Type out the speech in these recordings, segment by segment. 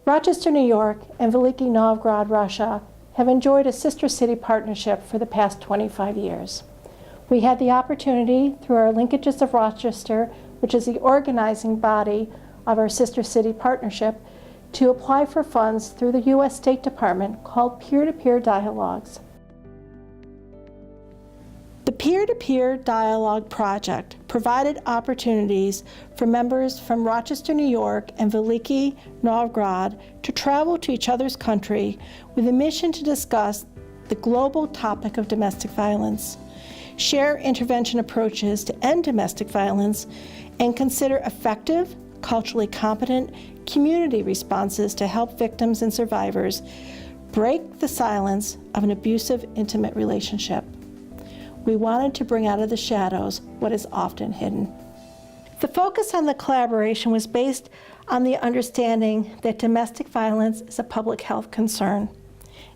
Rochester, New York, and Veliki Novgorod, Russia, have enjoyed a sister city partnership for the past 25 years. We had the opportunity, through our Linkages of Rochester, which is the organizing body of our sister city partnership, to apply for funds through the U.S. State Department called Peer-to-Peer Dialogues. The Peer-to-Peer Dialogue project provided opportunities for members from Rochester, New York and Veliki Novgorod to travel to each other's country with a mission to discuss the global topic of domestic violence, share intervention approaches to end domestic violence, and consider effective, culturally competent community responses to help victims and survivors break the silence of an abusive, intimate relationship. We wanted to bring out of the shadows what is often hidden. The focus on the collaboration was based on the understanding that domestic violence is a public health concern.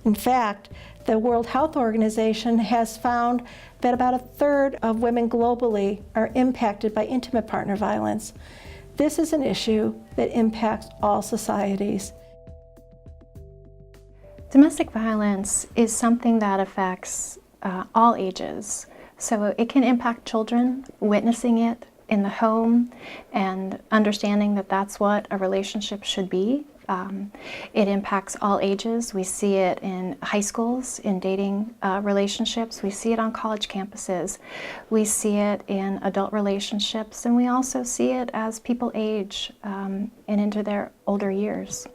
In fact, the World Health Organization has found that about a third of women globally are impacted by intimate partner violence. This is an issue that impacts all societies. Domestic violence is something that affects all ages. So it can impact children witnessing it in the home and understanding that that's what a relationship should be. It impacts all ages. We see it in high schools, in dating relationships. We see it on college campuses. We see it in adult relationships, and we also see it as people age and into their older years.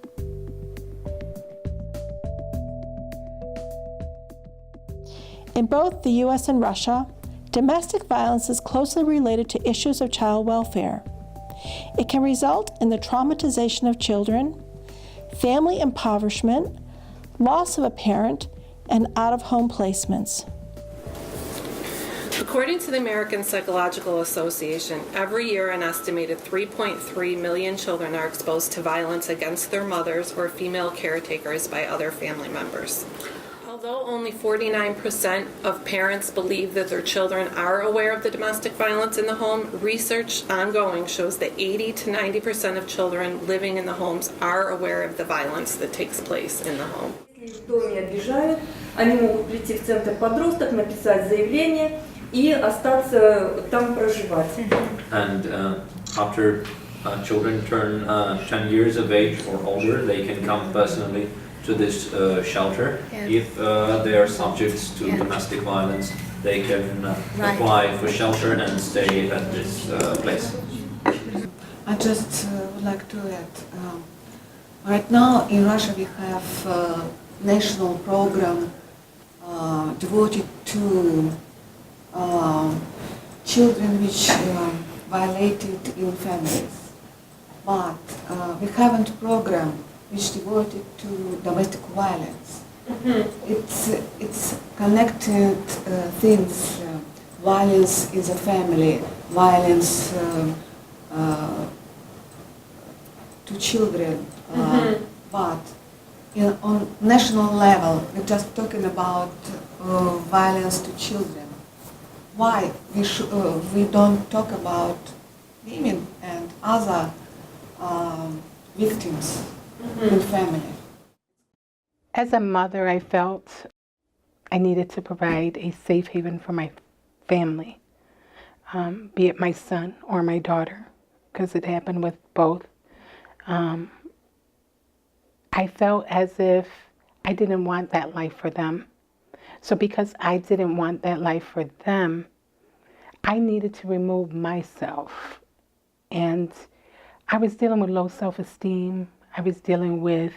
In both the U.S. and Russia, domestic violence is closely related to issues of child welfare. It can result in the traumatization of children, family impoverishment, loss of a parent, and out-of-home placements. According to the American Psychological Association, every year an estimated 3.3 million children are exposed to violence against their mothers or female caretakers by other family members. Although only 49% of parents believe that their children are aware of the domestic violence in the home, research ongoing shows that 80 to 90% of children living in the homes are aware of the violence that takes place in the home. Если в доме обижают, они могут прийти в центр подросток, написать заявление и остаться там проживать. And after children turn 10 years of age or older, they can come personally to this shelter. If they are subject to domestic violence, they can apply for shelter and stay at this place. I just would like to add, right now in Russia we have a national program devoted to children which violated in families, but we haven't a program which devoted to domestic violence. Mm-hmm. It's connected things, violence in the family, violence to children, but on national level we're just talking about violence to children. Why we don't talk about women and other victims in family? As a mother, I felt I needed to provide a safe haven for my family, be it my son or my daughter, because it happened with both. I felt as if I didn't want that life for them. So because I didn't want that life for them, I needed to remove myself. And I was dealing with low self-esteem. I was dealing with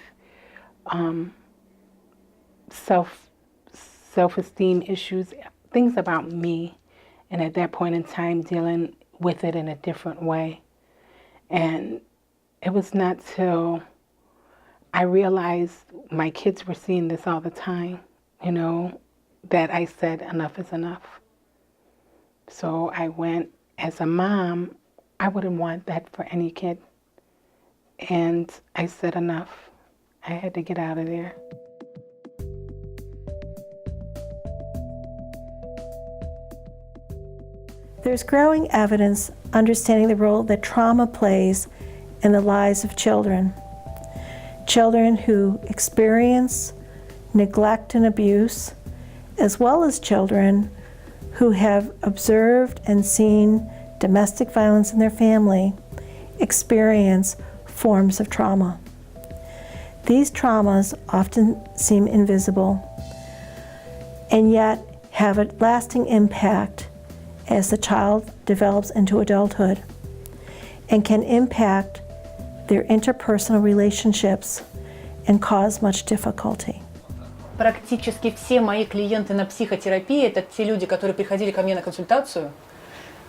self-esteem issues, things about me, and at that point in time dealing with it in a different way. And it was not till I realized my kids were seeing this all the time, you know, that I said enough is enough. So I went, as a mom, I wouldn't want that for any kid. And I said enough. I had to get out of there. There's growing evidence understanding the role that trauma plays in the lives of children. children who experience neglect and abuse, as well as children who have observed and seen domestic violence in their family, experience forms of trauma. These traumas often seem invisible and yet have a lasting impact as the child develops into adulthood and can impact their interpersonal relationships and cause much difficulty. Практически все мои клиенты на психотерапии – это те люди, которые приходили ко мне на консультацию.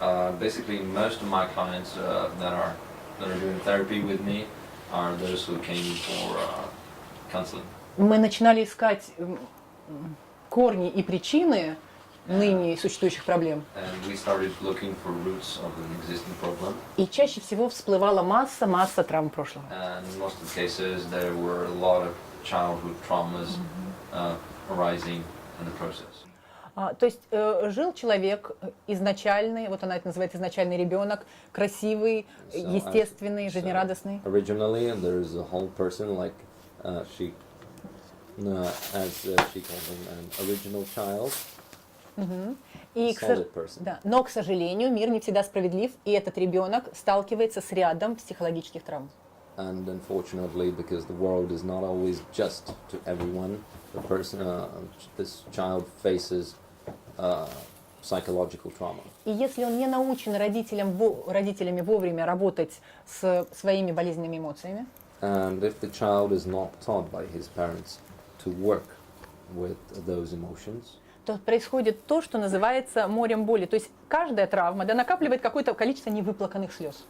Basically, most of my clients that are doing therapy with me are those who came for counseling. Мы начинали искать корни и причины ныне существующих проблем. And we started looking for roots of an existing problem. И чаще всего всплывала масса травм прошлого. And in most of the cases, there were a lot of childhood traumas arising in the process. То есть жил человек изначальный, вот она это называет изначальный ребенок, красивый, естественный, жизнерадостный. Originally, there's a whole person like as she calls him, an original child. И, да, но, к сожалению, мир не всегда справедлив, и этот ребенок сталкивается с рядом психологических травм. And unfortunately, because the world is not always just to everyone, this child faces psychological trauma. И если он не научен родителями вовремя работать с своими болезненными эмоциями, And if the child is not taught by his parents to work with those emotions, то происходит то, что называется морем боли. То есть каждая травма накапливает какое-то количество невыплаканных слез.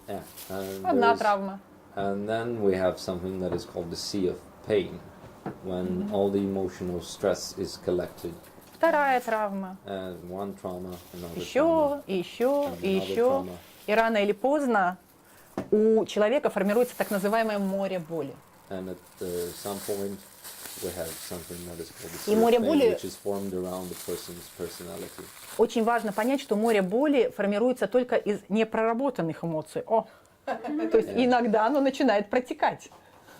Одна травма. And then we have something that is called the sea of pain, when all the emotional stress is collected. Вторая травма. And one trauma, another Еще, trauma, и еще, and и another еще. trauma. И рано или поздно у человека формируется так называемое море боли. And at some point we have something that is called the И sea море of pain, боли- which is formed around the person's personality. Очень важно понять, что море боли формируется только из непроработанных эмоций. То есть иногда оно начинает протекать.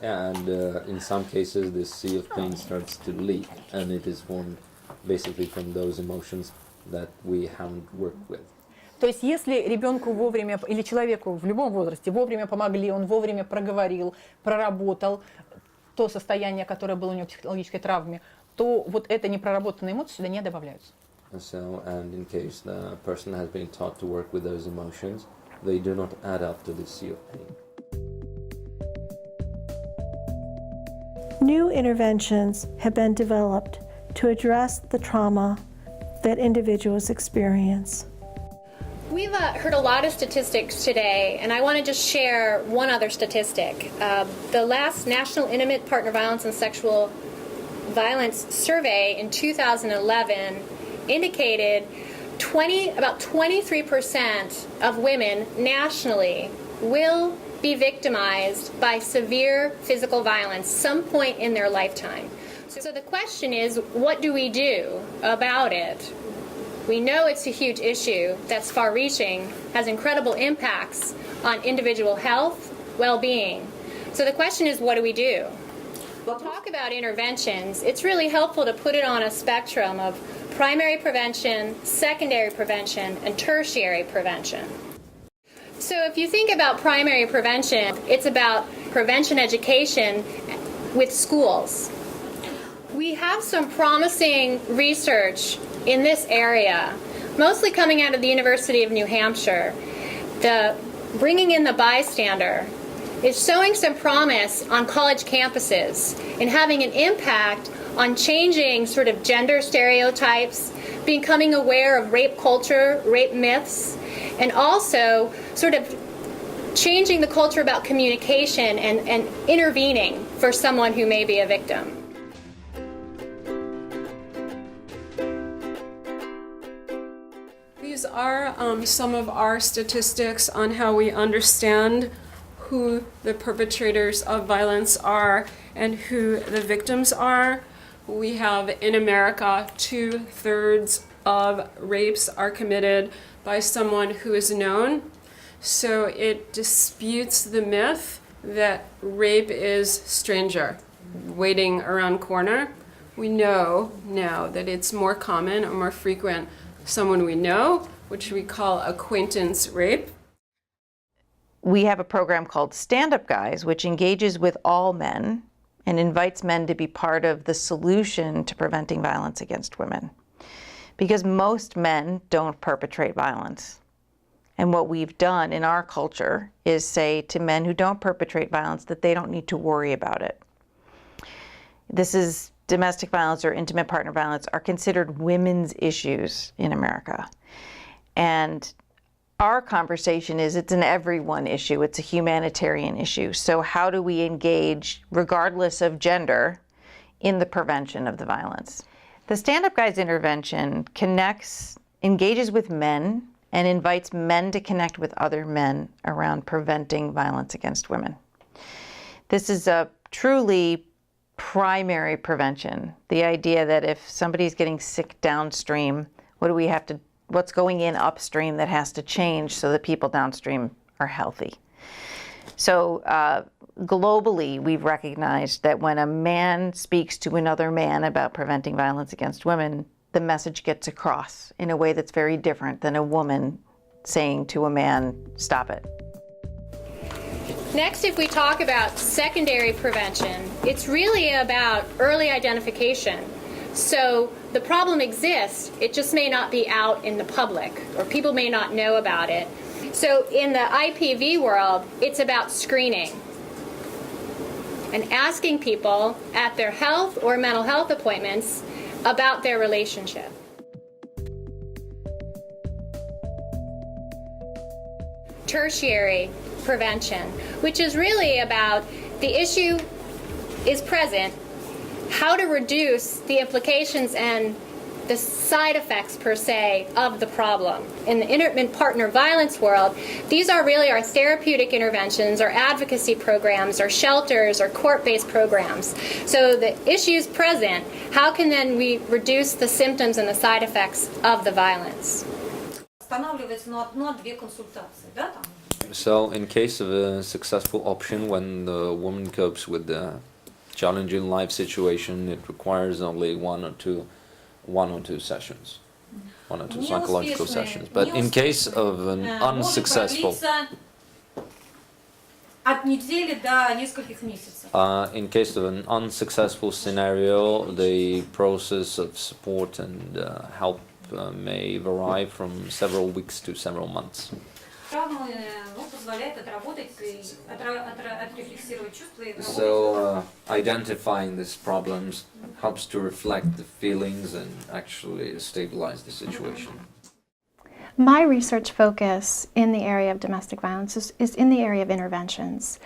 Yeah, and in some cases this sea of pain starts to leak, and it is formed basically from those emotions that we haven't worked with. То есть если ребенку вовремя, или человеку в любом возрасте вовремя помогли, он вовремя проговорил, проработал то состояние, которое было у него в психологической травме, то вот это непроработанные эмоции сюда не добавляются. So, and in case the person has been taught to work with those emotions, they do not add up to the sea of pain. New interventions have been developed to address the trauma that individuals experience. We've heard a lot of statistics today, and I want to just share one other statistic. The last National Intimate Partner Violence and Sexual Violence Survey in 2011 indicated about 23% of women nationally will be victimized by severe physical violence some point in their lifetime. So the question is, what do we do about it? We know it's a huge issue that's far-reaching, has incredible impacts on individual health, well-being. So the question is, what do we do? We'll talk about interventions. It's really helpful to put it on a spectrum of primary prevention, secondary prevention, and tertiary prevention. So if you think about primary prevention, it's about prevention education with schools. We have some promising research in this area, mostly coming out of the University of New Hampshire. The bringing in the bystander is showing some promise on college campuses and having an impact on changing sort of gender stereotypes, becoming aware of rape culture, rape myths, and also sort of changing the culture about communication and intervening for someone who may be a victim. These are some of our statistics on how we understand who the perpetrators of violence are and who the victims are. We have in America 2/3 of rapes are committed by someone who is known. So it disputes the myth that rape is stranger, waiting around corner. We know now that it's more common or more frequent someone we know, which we call acquaintance rape. We have a program called Stand Up Guys, which engages with all men and invites men to be part of the solution to preventing violence against women. Because most men don't perpetrate violence. And what we've done in our culture is say to men who don't perpetrate violence that they don't need to worry about it. This is domestic violence or intimate partner violence are considered women's issues in America. And our conversation is it's an everyone issue, it's a humanitarian issue. So how do we engage, regardless of gender, in the prevention of the violence? The Stand Up Guys intervention engages with men and invites men to connect with other men around preventing violence against women. This is a truly primary prevention. The idea that if somebody's getting sick downstream, what's going in upstream that has to change so that people downstream are healthy. So globally, we've recognized that when a man speaks to another man about preventing violence against women, the message gets across in a way that's very different than a woman saying to a man, stop it. Next, if we talk about secondary prevention, it's really about early identification. So the problem exists, it just may not be out in the public, or people may not know about it. So in the IPV world, it's about screening and asking people at their health or mental health appointments about their relationship. Tertiary prevention, which is really about the issue is present, how to reduce the implications and the side effects per se of the problem. In the intimate partner violence world, these are really our therapeutic interventions, our advocacy programs, our shelters, our court-based programs. So the issues present, how can then we reduce the symptoms and the side effects of the violence? So in case of a successful option, when the woman copes with the challenging life situation, it requires only one or two sessions, one or two psychological sessions. But in case of an unsuccessful, in case of an unsuccessful scenario, the process of support and help may vary from several weeks to several months. So identifying these problems helps to reflect the feelings and actually stabilize the situation. My research focus in the area of domestic violence is in the area of interventions.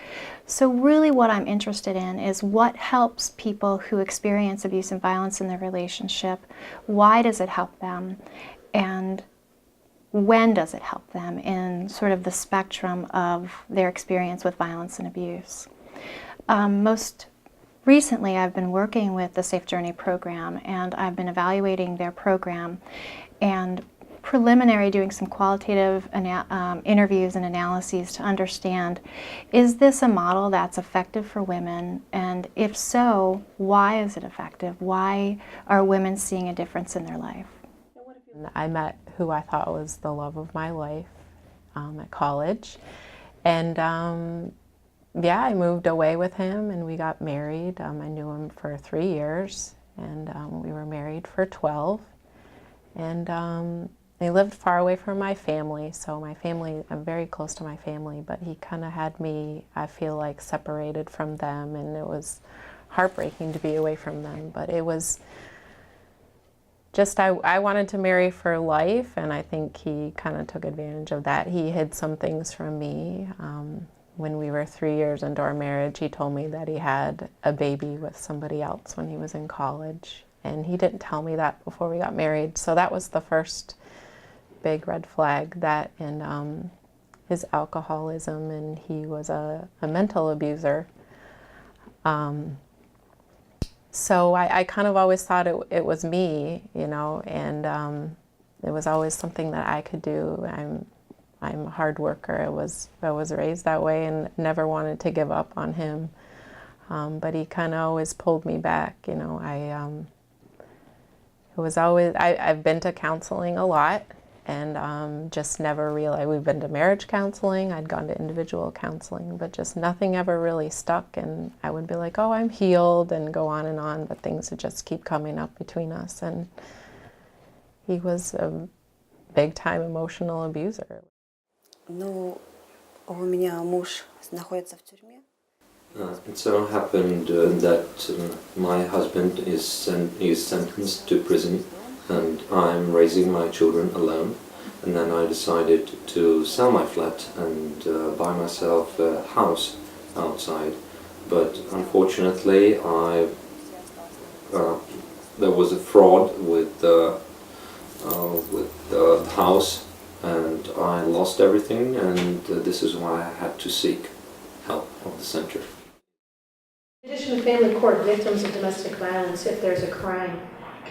So really what I'm interested in is what helps people who experience abuse and violence in their relationship, why does it help them, and when does it help them in sort of the spectrum of their experience with violence and abuse. Most recently I've been working with the Safe Journey program, and I've been evaluating their program and preliminary doing some qualitative interviews and analyses to understand, is this a model that's effective for women, and if so, why is it effective? Why are women seeing a difference in their life? I met who I thought was the love of my life at college, and yeah, I moved away with him and we got married. I knew him for 3 years, and we were married for 12, and I lived far away from my family, so I'm very close to my family, but he kind of had me, I feel like, separated from them, and it was heartbreaking to be away from them, but it was just, I wanted to marry for life, and I think he kind of took advantage of that. He hid some things from me. When we were 3 years into our marriage, he told me that he had a baby with somebody else when he was in college, and he didn't tell me that before we got married, so that was the first big red flag, that and his alcoholism, and he was a mental abuser. So I kind of always thought it was me, you know, and it was always something that I could do. I'm I'm a hard worker. I was raised that way and never wanted to give up on him. But he kind of always pulled me back. You know, I've been to counseling a lot and just never realized. We've been to marriage counseling, I'd gone to individual counseling, but just nothing ever really stuck. And I would be like, oh, I'm healed, and go on, but things would just keep coming up between us. And he was a big-time emotional abuser. Ну, у меня муж находится в тюрьме. It so happened that my husband is sentenced to prison, and I'm raising my children alone. And then I decided to sell my flat and buy myself a house outside. But unfortunately, there was a fraud with the house, and I lost everything. And this is why I had to seek help of the center. In addition to family court, victims of domestic violence, if there's a crime,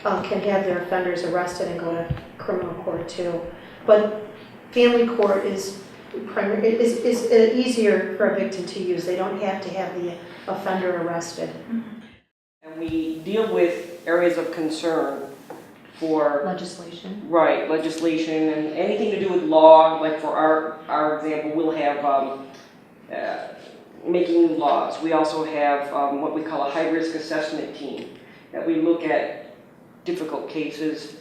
can have their offenders arrested and go to criminal court too. But family court is easier for a victim to use. They don't have to have the offender arrested. And we deal with areas of concern for legislation. Right, legislation and anything to do with law. Like for our example, we'll have making new laws. We also have what we call a high-risk assessment team, that we look at difficult cases.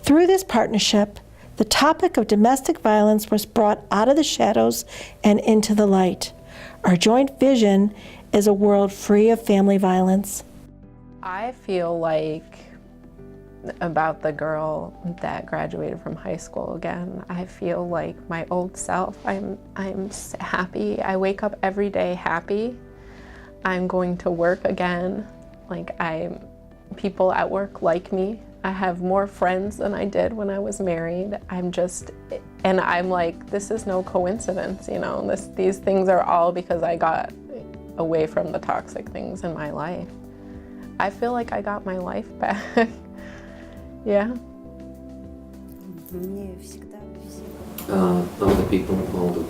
Through this partnership, the topic of domestic violence was brought out of the shadows and into the light. Our joint vision is a world free of family violence. I feel like about the girl that graduated from high school again. I feel like my old self. I'm happy. I wake up every day happy. I'm going to work again. Like people at work like me. I have more friends than I did when I was married. And I'm like, this is no coincidence, you know. These things are all because I got away from the toxic things in my life. I feel like I got my life back. Yeah. All the people, all the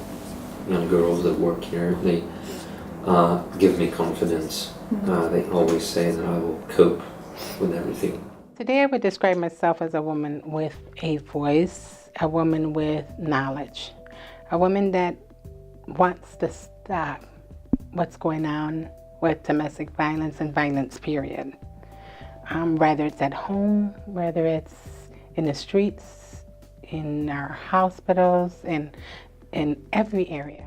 young girls that work here, they give me confidence. They always say that I will cope with everything. Today I would describe myself as a woman with a voice, a woman with knowledge, a woman that wants to stop what's going on with domestic violence and violence, period. Whether it's at home, whether it's in the streets, in our hospitals, in every area.